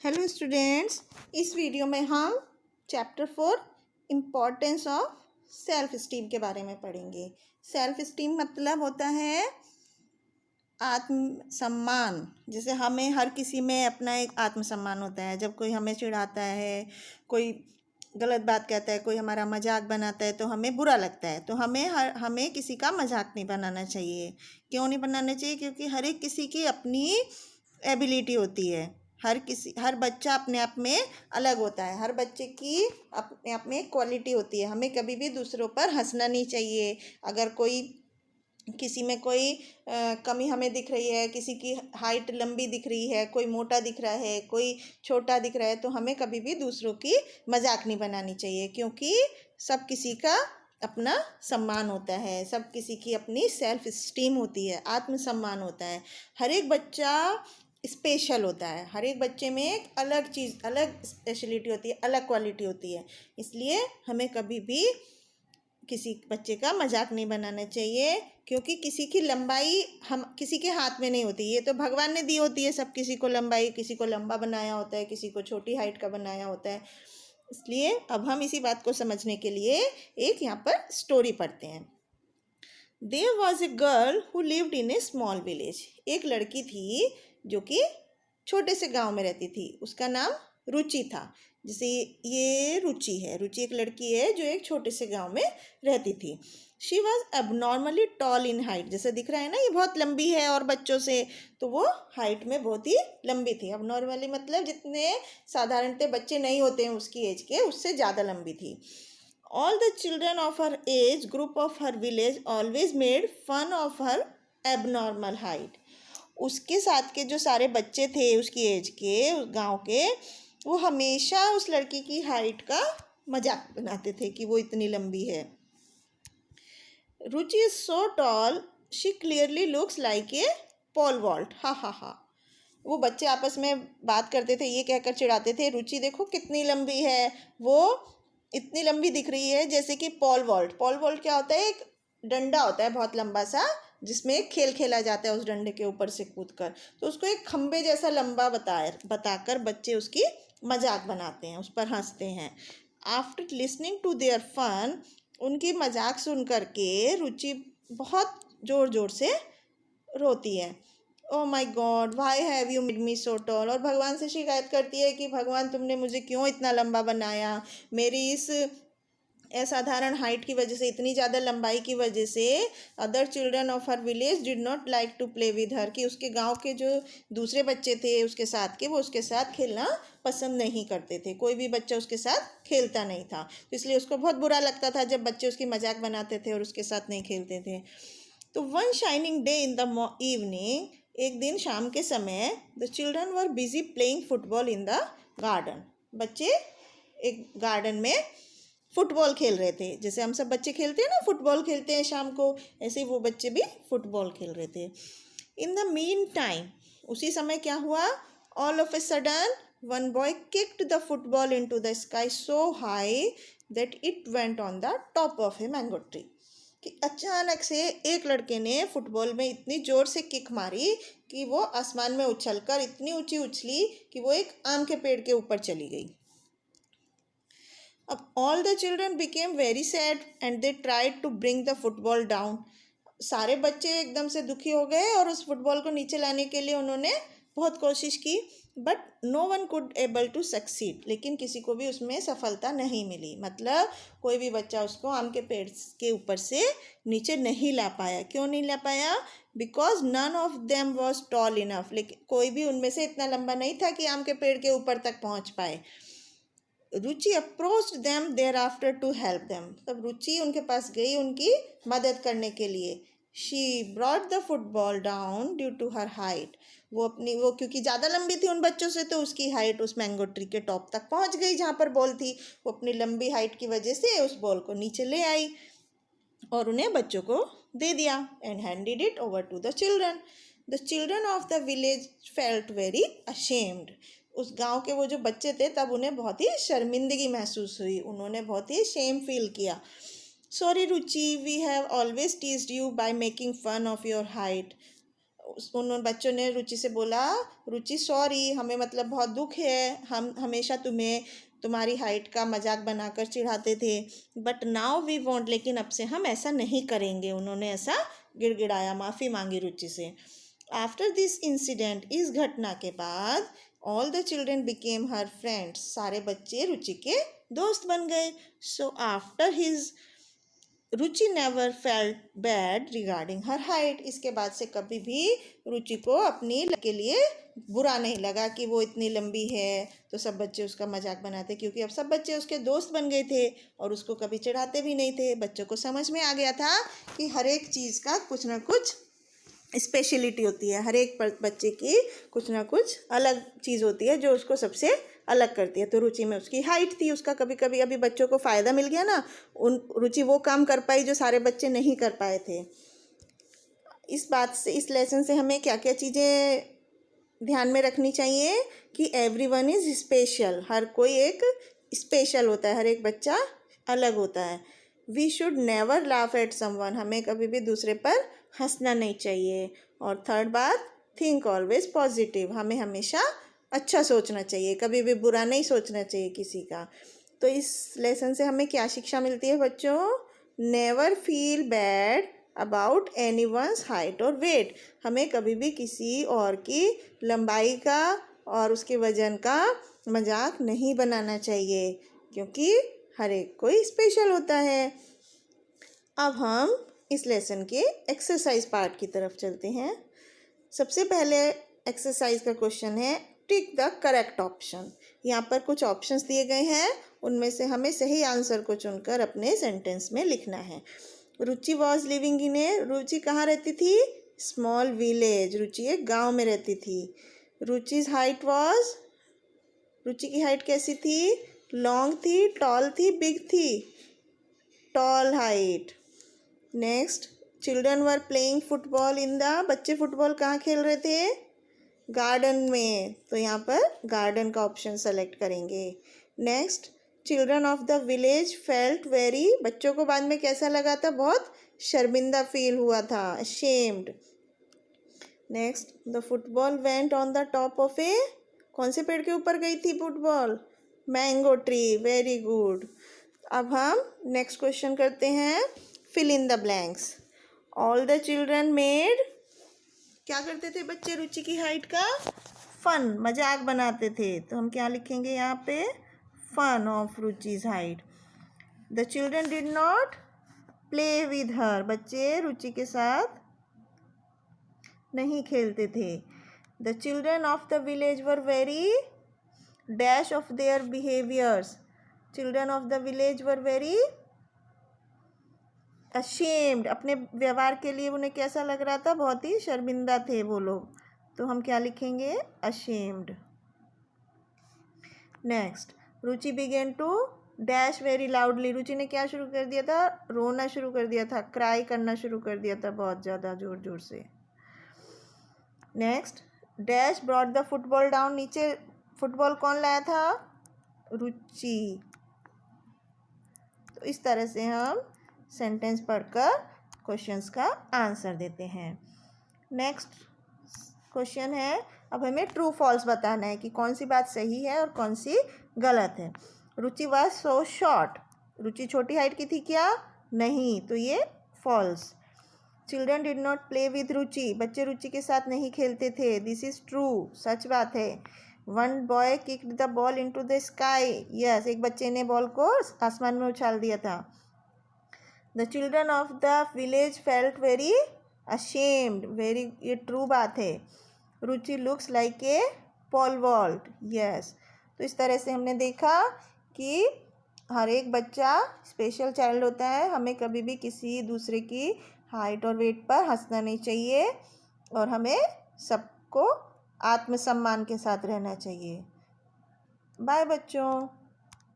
Hello students, इस video में हम chapter 4 importance of self esteem के बारे में पढ़ेंगे। सेल्फ स्टीम मतलब होता है आत्मसम्मान। जैसे हमें हर किसी में अपना एक आत्मसम्मान होता है। जब कोई हमें चिढ़ाता है, कोई गलत बात कहता है, कोई हमारा मजाक बनाता है तो हमें बुरा लगता है। तो हमें किसी का मजाक नहीं बनाना चाहिए। क्यों नहीं बनाना चाहिए? क्योंकि हर एक किसी की अपनी एबिलिटी होती है। हर बच्चा अपने आप में अलग होता है। हर बच्चे की अपने आप में क्वालिटी होती है। हमें कभी भी दूसरों पर हंसना नहीं चाहिए। अगर किसी में कोई कमी हमें दिख रही है, किसी की हाइट लंबी दिख रही है, कोई मोटा दिख रहा है, कोई छोटा दिख रहा है, तो हमें कभी भी दूसरों की मजाक नहीं बनानी चाहिए। क्योंकि सब किसी का अपना सम्मान होता है। सब किसी की अपनी सेल्फ स्टीम होती है, आत्मसम्मान होता है। हर एक बच्चा स्पेशल होता है। हर एक बच्चे में एक अलग चीज़, अलग स्पेशलिटी होती है, अलग क्वालिटी होती है। इसलिए हमें कभी भी किसी बच्चे का मजाक नहीं बनाना चाहिए। क्योंकि किसी की लंबाई हम किसी के हाथ में नहीं होती। ये तो भगवान ने दी होती है सब किसी को लंबाई। किसी को लंबा बनाया होता है, किसी को छोटी हाइट का बनाया होता है। इसलिए अब हम इसी बात को समझने के लिए एक यहाँ पर स्टोरी पढ़ते हैं। There was a girl who lived in a small village. एक लड़की थी जो कि छोटे से गांव में रहती थी। उसका नाम रुचि था। जैसे ये रुचि है, रुचि एक लड़की है जो एक छोटे से गांव में रहती थी। She was abnormally tall in height. जैसे दिख रहा है ना, ये बहुत लंबी है और बच्चों से, तो वो हाइट में बहुत ही लंबी थी। एबनॉर्मली मतलब जितने साधारणतः बच्चे नहीं होते हैं उसकी एज के, उससे ज़्यादा लंबी थी। All the children of her age group of her village always made fun of her abnormal height. उसके साथ के जो सारे बच्चे थे उसकी एज के, उस गांव के, वो हमेशा उस लड़की की हाइट का मजाक बनाते थे कि वो इतनी लंबी है। Ruchi is so tall she clearly looks like a pole vault. हा हा हा। वो बच्चे आपस में बात करते थे, ये कहकर चिढ़ाते थे, रुचि देखो कितनी लंबी है, वो इतनी लंबी दिख रही है जैसे कि पॉल वॉल्ट। पॉल वॉल्ट क्या होता है? एक डंडा होता है बहुत लंबा सा, जिसमें खेल खेला जाता है उस डंडे के ऊपर से कूदकर। तो उसको एक खंबे जैसा लंबा बताकर बच्चे उसकी मजाक बनाते हैं, उस पर हंसते हैं। After listening to their fun, उनकी मजाक सुन करके रुचि बहुत ज़ोर ज़ोर से रोती है। Oh my god, why have you made me so tall. और भगवान से शिकायत करती है कि भगवान तुमने मुझे क्यों इतना लंबा बनाया। मेरी इस असाधारण हाइट की वजह से, इतनी ज़्यादा लंबाई की वजह से other children of her village did not like to play with her, कि उसके गांव के जो दूसरे बच्चे थे उसके साथ के, वो उसके साथ खेलना पसंद नहीं करते थे। कोई भी बच्चा उसके साथ खेलता नहीं था। तो इसलिए उसको बहुत बुरा लगता था जब बच्चे उसकी मजाक बनाते थे और उसके साथ नहीं खेलते थे। तो one shining day in the evening, एक दिन शाम के समय, the children were busy playing football in the garden. बच्चे एक गार्डन में फुटबॉल खेल रहे थे। जैसे हम सब बच्चे खेलते हैं ना, फुटबॉल खेलते हैं शाम को, ऐसे ही वो बच्चे भी फुटबॉल खेल रहे थे। इन द मीन टाइम, उसी समय क्या हुआ? All of a sudden one boy kicked the football into the sky so high that it went on the top of a mango tree. कि अचानक से एक लड़के ने फुटबॉल में इतनी ज़ोर से किक मारी कि वो आसमान में उछलकर इतनी ऊंची उछली कि वो एक आम के पेड़ के ऊपर चली गई। अब all the children became very sad and they tried to bring the football down. सारे बच्चे एकदम से दुखी हो गए और उस फुटबॉल को नीचे लाने के लिए उन्होंने बहुत कोशिश की, but no one could able to succeed. लेकिन किसी को भी उसमें सफलता नहीं मिली। मतलब कोई भी बच्चा उसको आम के पेड़ के ऊपर से नीचे नहीं ला पाया। क्यों नहीं ला पाया? Because none of them was tall enough. लेकिन कोई भी उनमें से इतना लंबा नहीं था कि आम के पेड़ के ऊपर तक पहुंच पाए। Ruchi approached them thereafter to help them. तब रुचि उनके पास गई उनकी मदद करने के लिए। She brought the football down due to her height. वो क्योंकि ज़्यादा लंबी थी उन बच्चों से, तो उसकी हाइट उस मैंगो ट्री के टॉप तक पहुंच गई जहाँ पर बॉल थी। वो अपनी लंबी हाइट की वजह से उस बॉल को नीचे ले आई और उन्हें बच्चों को दे दिया। And handed it over to the children. The children of the village felt very ashamed. उस गांव के वो जो बच्चे थे तब उन्हें बहुत ही शर्मिंदगी महसूस हुई। उन्होंने बहुत ही शेम फील किया। Sorry Ruchi, we have always teased you by making fun of your height. उन बच्चों ने रुचि से बोला, रुचि सॉरी, हमें मतलब बहुत दुख है, हम हमेशा तुम्हें तुम्हारी हाइट का मजाक बनाकर चिढ़ाते थे, बट नाउ वी वॉन्ट, लेकिन अब से हम ऐसा नहीं करेंगे। उन्होंने ऐसा गिड़गिड़ाया, माफ़ी मांगी रुचि से। आफ्टर दिस इंसिडेंट, इस घटना के बाद, all the children became her friends, सारे बच्चे रुचि के दोस्त बन गए। So after his, Ruchi never felt bad regarding her height, इसके बाद से कभी भी रुचि को अपनी के लिए बुरा नहीं लगा कि वो इतनी लंबी है तो सब बच्चे उसका मजाक बनाते, क्योंकि अब सब बच्चे उसके दोस्त बन गए थे और उसको कभी चिढ़ाते भी नहीं थे। बच्चों को समझ में आ गया था कि हर एक चीज़ का कुछ ना कुछ स्पेशलिटी होती है, हर एक बच्चे की कुछ ना कुछ अलग चीज़ होती है जो उसको सबसे अलग करती है। तो रुचि में उसकी हाइट थी, उसका कभी कभी अभी बच्चों को फ़ायदा मिल गया ना, उन रुचि वो काम कर पाई जो सारे बच्चे नहीं कर पाए थे। इस बात से, इस लेसन से हमें क्या क्या चीज़ें ध्यान में रखनी चाहिए कि एवरीवन इज़ स्पेशल, हर कोई एक स्पेशल होता है, हर एक बच्चा अलग होता है। We should never laugh at someone, हमें कभी भी दूसरे पर हंसना नहीं चाहिए। और थर्ड बात, थिंक ऑलवेज पॉजिटिव, हमें हमेशा अच्छा सोचना चाहिए, कभी भी बुरा नहीं सोचना चाहिए किसी का। तो इस लेसन से हमें क्या शिक्षा मिलती है बच्चों? Never feel bad about anyone's height और वेट, हमें कभी भी किसी और की लंबाई का और उसके वजन का मजाक नहीं बनाना चाहिए, क्योंकि हर एक कोई स्पेशल होता है। अब हम इस लेसन के एक्सरसाइज पार्ट की तरफ चलते हैं। सबसे पहले एक्सरसाइज का क्वेश्चन है, टिक द करेक्ट ऑप्शन। यहाँ पर कुछ ऑप्शंस दिए गए हैं, उनमें से हमें सही आंसर को चुनकर अपने सेंटेंस में लिखना है। रुचि वॉज लिविंग इन ए, रुचि कहाँ रहती थी? स्मॉल विलेज, रुचि एक गांव में रहती थी। रुचिज हाइट वॉज, रुचि की हाइट कैसी थी? लॉन्ग थी, टॉल थी, बिग थी? Tall height. Next, children were playing football in the, बच्चे फुटबॉल कहाँ खेल रहे थे? गार्डन में, तो यहाँ पर गार्डन का ऑप्शन सेलेक्ट करेंगे। Next, children of the village felt very, बच्चों को बाद में कैसा लगा था? बहुत शर्मिंदा फील हुआ था, ashamed. Next, the football went on the top of a, कौन से पेड़ के ऊपर गई थी football? Mango tree, very good. अब हम नेक्स्ट क्वेश्चन करते हैं, fill in the blanks. All the children made, क्या करते थे बच्चे रुचि की हाइट का? फन, मजाक बनाते थे, तो हम क्या लिखेंगे यहाँ पे? Fun of Ruchi's height. The children did not play with her, बच्चे रुचि के साथ नहीं खेलते थे। The children of the village were very dash of their behaviours, children of the village were very ashamed, अपने व्यवहार के लिए उन्हें कैसा लग रहा था? बहुत ही शर्मिंदा थे वो लोग, तो हम क्या लिखेंगे? Ashamed. Next, Ruchi began to dash very loudly, Ruchi ने क्या शुरू कर दिया था? रोना शुरू कर दिया था, क्राई करना शुरू कर दिया था बहुत ज़्यादा जोर जोर से। Next, dash brought the football down, नीचे फुटबॉल कौन लाया था? रुचि। तो इस तरह से हम सेंटेंस पढ़कर क्वेश्चंस का आंसर देते हैं। नेक्स्ट क्वेश्चन है, अब हमें ट्रू फॉल्स बताना है कि कौन सी बात सही है और कौन सी गलत है। रुचि वाज सो शॉर्ट, रुचि छोटी हाइट की थी क्या? नहीं, तो ये false. Children did not play with Ruchi, बच्चे रुचि के साथ नहीं खेलते थे, दिस इज ट्रू, सच बात है। One boy kicked the ball into the sky, yes, एक बच्चे ने बॉल को आसमान में उछाल दिया था। The children of the village felt very ashamed, very, ये ट्रू बात है। Ruchi looks like a pole vault, yes. तो इस तरह से हमने देखा कि हर एक बच्चा स्पेशल चाइल्ड होता है, हमें कभी भी किसी दूसरे की हाइट और वेट पर हंसना नहीं चाहिए और हमें सबको आत्मसम्मान के साथ रहना चाहिए। बाय बच्चों।